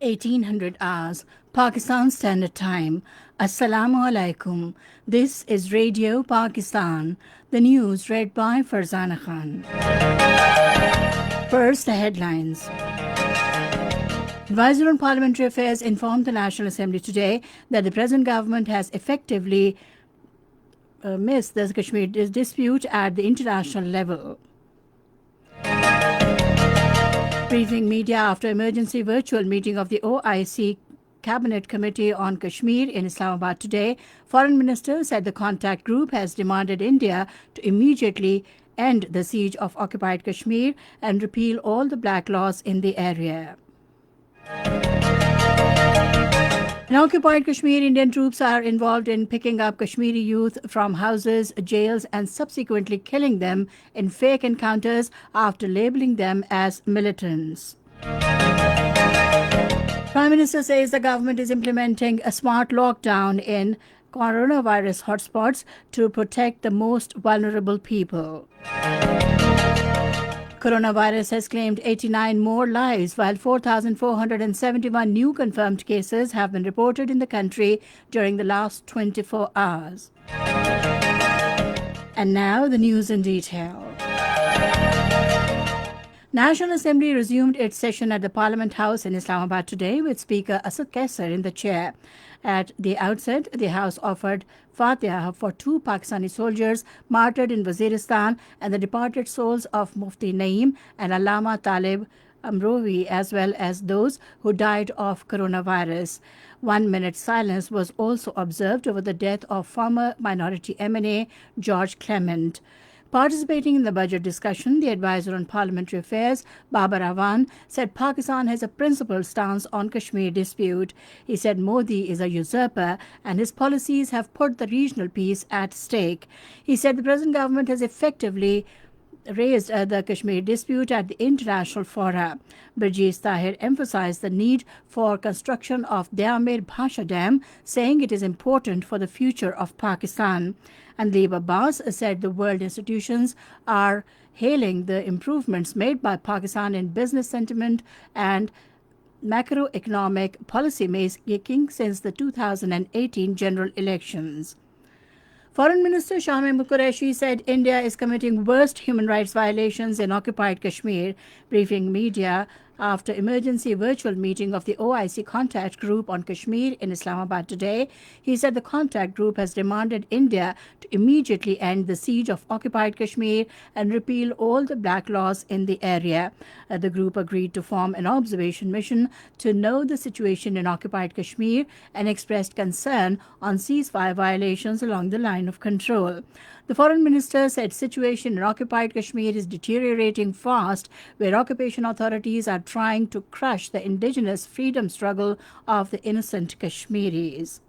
1800 hours, Pakistan Standard Time. Assalamu alaikum. This is Radio Pakistan. The news read by Farzana Khan. First, the headlines. Advisor on Parliamentary Affairs informed the National Assembly today that the present government has effectively missed the Kashmir dispute at the international level. Briefing media after emergency virtual meeting of the OIC Cabinet Committee on Kashmir in Islamabad today, Foreign Minister said the contact group has demanded India to immediately end the siege of occupied Kashmir and repeal all the black laws in the area. In occupied Kashmir, Indian troops are involved in picking up Kashmiri youth from houses, jails, and subsequently killing them in fake encounters after labeling them as militants. Prime Minister says the government is implementing a smart lockdown in coronavirus hotspots to protect the most vulnerable people. Coronavirus has claimed 89 more lives, while 4,471 new confirmed cases have been reported in the country during the last 24 hours. And now the news in detail. National Assembly resumed its session at the Parliament House in Islamabad today with Speaker Asad Kaisar in the chair. At the outset, the House offered Fatiha for two Pakistani soldiers martyred in Waziristan and the departed souls of Mufti Naeem and Allama Talib Amrovi, as well as those who died of coronavirus. 1 minute silence was also observed over the death of former minority MNA George Clement. Participating in the budget discussion, the advisor on parliamentary affairs, Babar Awan, said Pakistan has a principled stance on Kashmir dispute. He said Modi is a usurper and his policies have put the regional peace at stake. He said the present government has effectively raised the Kashmir dispute at the international fora. Burjis Tahir emphasized the need for construction of Diamir Bhasha Dam, saying it is important for the future of Pakistan. And Leib Abbas said the world institutions are hailing the improvements made by Pakistan in business sentiment and macroeconomic policy making since the 2018 general elections. Foreign Minister Shah Mehmood Qureshi said India is committing worst human rights violations in occupied Kashmir, briefing media after emergency virtual meeting of the OIC contact group on Kashmir in Islamabad today. He said the contact group has demanded India to immediately end the siege of occupied Kashmir and repeal all the black laws in the area. The group agreed to form an observation mission to know the situation in occupied Kashmir and expressed concern on ceasefire violations along the line of control. The foreign minister said situation in occupied Kashmir is deteriorating fast, where occupation authorities are trying to crush the indigenous freedom struggle of the innocent Kashmiris.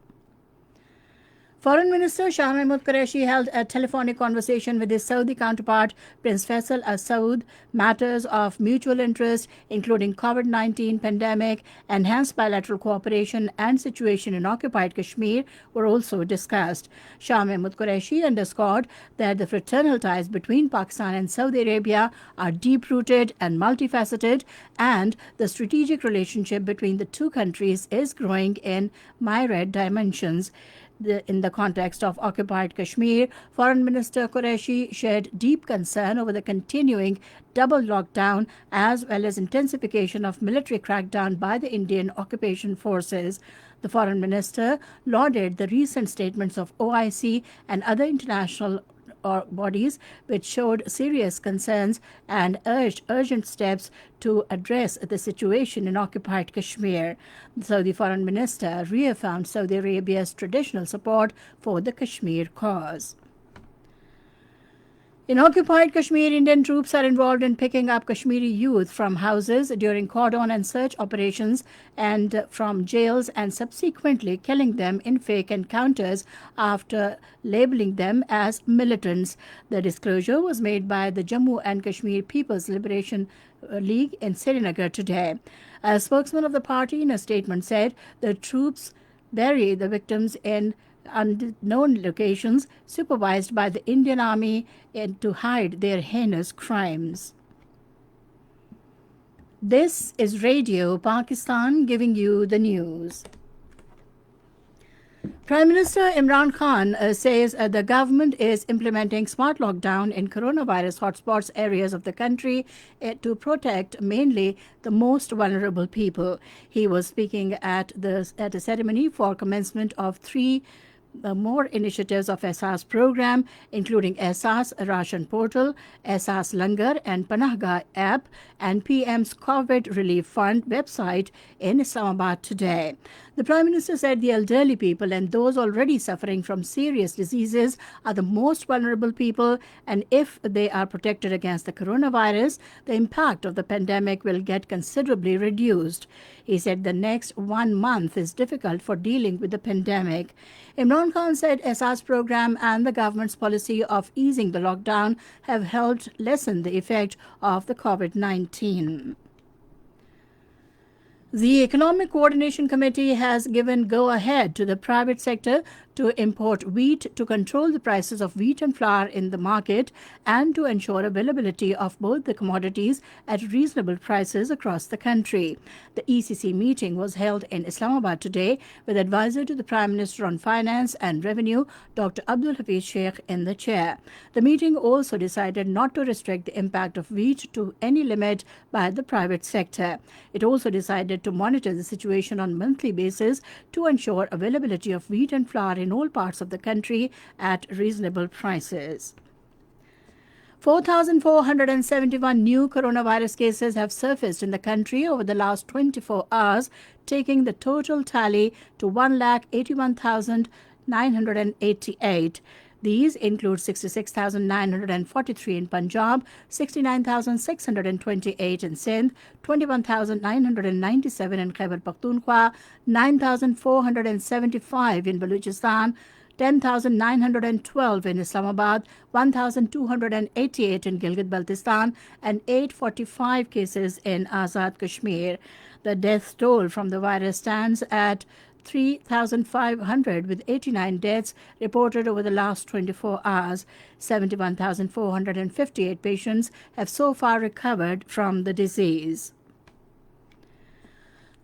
Foreign Minister Shah Mehmood Qureshi held a telephonic conversation with his Saudi counterpart Prince Faisal Al Saud. Matters of mutual interest, including COVID-19 pandemic, enhanced bilateral cooperation and situation in occupied Kashmir, were also discussed. Shah Mehmood Qureshi underscored that the fraternal ties between Pakistan and Saudi Arabia are deep-rooted and multifaceted, and the strategic relationship between the two countries is growing in myriad dimensions. In the context of occupied Kashmir, Foreign Minister Qureshi shared deep concern over the continuing double lockdown as well as intensification of military crackdown by the Indian occupation forces. The Foreign Minister lauded the recent statements of OIC and other international bodies which showed serious concerns and urged urgent steps to address the situation in occupied Kashmir. The Saudi Foreign Minister reaffirmed Saudi Arabia's traditional support for the Kashmir cause. In occupied Kashmir, Indian troops are involved in picking up Kashmiri youth from houses during cordon and search operations and from jails and subsequently killing them in fake encounters after labeling them as militants. The disclosure was made by the Jammu and Kashmir People's Liberation League in Srinagar today. A spokesman of the party in a statement said the troops bury the victims in unknown locations supervised by the Indian Army to hide their heinous crimes. This is Radio Pakistan giving you the news. Prime Minister Imran Khan says the government is implementing smart lockdown in coronavirus hotspots areas of the country to protect mainly the most vulnerable people. He was speaking at a ceremony for commencement of three more initiatives of SA's program, including SA's Ration Portal, SA's Langar and Panahga app, and PM's COVID Relief Fund website in Islamabad today. The Prime Minister said the elderly people and those already suffering from serious diseases are the most vulnerable people, and if they are protected against the coronavirus, the impact of the pandemic will get considerably reduced. He said the next 1 month is difficult for dealing with the pandemic. Imran Khan said SR's program and the government's policy of easing the lockdown have helped lessen the effect of the COVID-19. The Economic Coordination Committee has given go-ahead to the private sector to import wheat to control the prices of wheat and flour in the market and to ensure availability of both the commodities at reasonable prices across the country. The ECC meeting was held in Islamabad today with advisor to the Prime Minister on Finance and Revenue, Dr. Abdul Hafiz Sheikh, in the chair. The meeting also decided not to restrict the impact of wheat to any limit by the private sector. It also decided to monitor the situation on a monthly basis to ensure availability of wheat and flour in all parts of the country at reasonable prices. 4,471 new coronavirus cases have surfaced in the country over the last 24 hours, taking the total tally to 181,988. These include 66,943 in Punjab, 69,628 in Sindh, 21,997 in Khyber Pakhtunkhwa, 9,475 in Balochistan, 10,912 in Islamabad, 1,288 in Gilgit-Baltistan, and 845 cases in Azad Kashmir. The death toll from the virus stands at 3,500 with 89 deaths reported over the last 24 hours. 71,458 patients have so far recovered from the disease.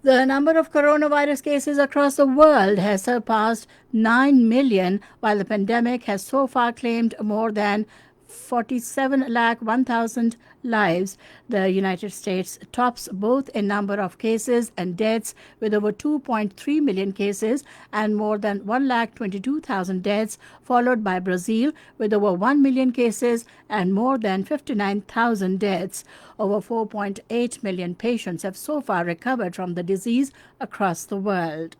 The number of coronavirus cases across the world has surpassed 9 million, while the pandemic has so far claimed more than 47,01,000 lives. The United States tops both in number of cases and deaths with over 2.3 million cases and more than 1,22,000 deaths, followed by Brazil with over 1 million cases and more than 59,000 deaths. Over 4.8 million patients have so far recovered from the disease across the world.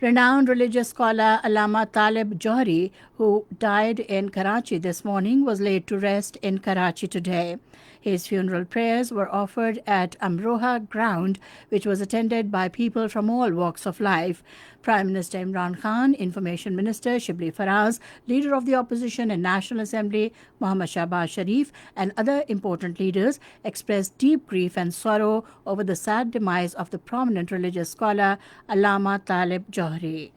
Renowned religious scholar Allama Tahirul Qadris, who died in Karachi this morning, was laid to rest in Karachi today. His funeral prayers were offered at Amroha ground, which was attended by people from all walks of life. Prime Minister Imran Khan, Information Minister Shibli Faraz, Leader of the Opposition and National Assembly Mohammad Shahbaz Sharif, and other important leaders expressed deep grief and sorrow over the sad demise of the prominent religious scholar Allama Tahirul Qadris.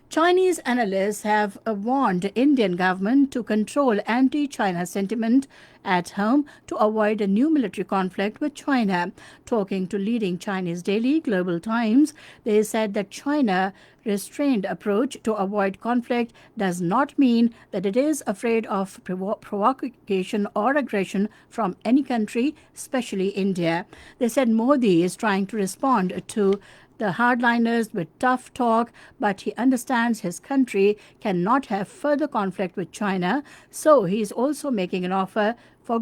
Chinese analysts have warned Indian government to control anti-China sentiment at home to avoid a new military conflict with China. Talking to leading Chinese daily Global Times, they said that China's restrained approach to avoid conflict does not mean that it is afraid of provocation or aggression from any country, especially India. They said Modi is trying to respond to the hardliners with tough talk, but he understands his country cannot have further conflict with China, so he is also making an offer for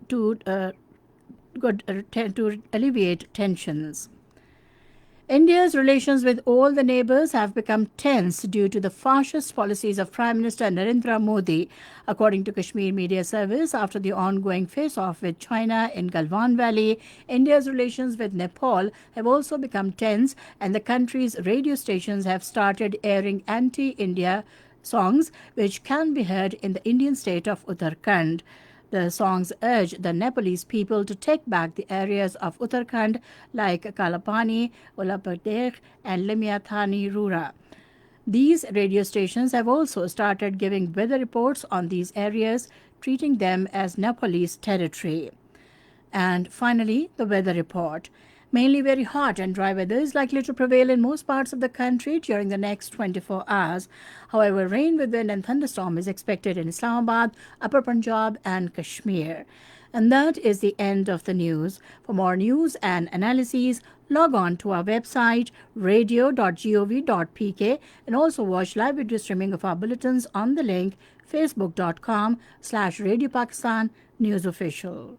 to alleviate tensions. India's relations with all the neighbors have become tense due to the fascist policies of Prime Minister Narendra Modi, according to Kashmir Media Service. After the ongoing face-off with China in Galwan Valley, India's relations with Nepal have also become tense, and the country's radio stations have started airing anti-India songs, which can be heard in the Indian state of Uttarakhand. The songs urge the Nepalese people to take back the areas of Uttarakhand like Kalapani, Ulapurdekh, and Limyathani Rura. These radio stations have also started giving weather reports on these areas, treating them as Nepalese territory. And finally, the weather report. Mainly very hot and dry weather is likely to prevail in most parts of the country during the next 24 hours. However, rain with wind and thunderstorm is expected in Islamabad, Upper Punjab, and Kashmir. And that is the end of the news. For more news and analyses, log on to our website radio.gov.pk and also watch live video streaming of our bulletins on the link facebook.com/Radio Pakistan News Official.